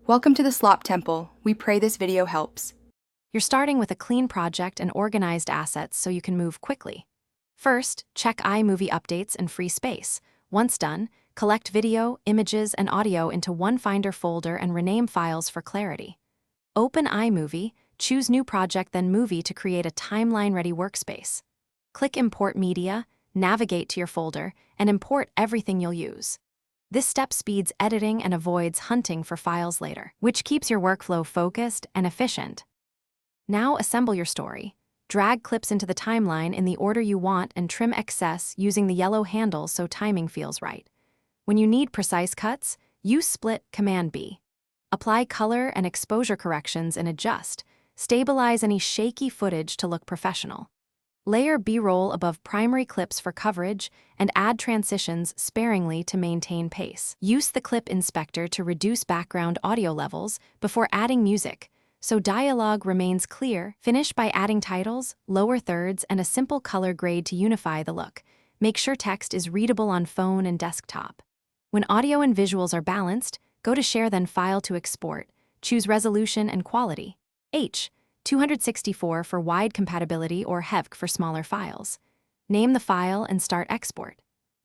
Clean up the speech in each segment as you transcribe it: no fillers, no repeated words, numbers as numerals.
Welcome to the Slop Temple. We pray this video helps. You're starting with a clean project and organized assets so you can move quickly. First, check iMovie updates and free space. Once done, collect video, images, and audio into one Finder folder and rename files for clarity. Open iMovie, choose New Project, then Movie to create a timeline-ready workspace. Click Import Media, navigate to your folder, and import everything you'll use. This step speeds editing and avoids hunting for files later, which keeps your workflow focused and efficient. Now assemble your story. Drag clips into the timeline in the order you want and trim excess using the yellow handle so timing feels right. When you need precise cuts, use Split Command B. Apply color and exposure corrections and adjust. Stabilize any shaky footage to look professional. Layer B-roll above primary clips for coverage and add transitions sparingly to maintain pace. Use the clip inspector to reduce background audio levels before adding music, so dialogue remains clear. Finish by adding titles, lower thirds, and a simple color grade to unify the look. Make sure text is readable on phone and desktop. When audio and visuals are balanced, go to Share, then File to export. Choose Resolution and Quality. H. 264 for wide compatibility or HEVC for smaller files. Name the file and start export.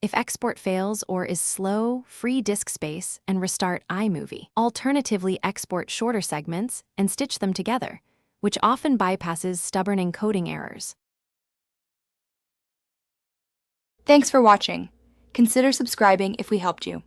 If export fails or is slow, free disk space and restart iMovie. Alternatively, export shorter segments and stitch them together, which often bypasses stubborn encoding errors. Thanks for watching. Consider subscribing if we helped you.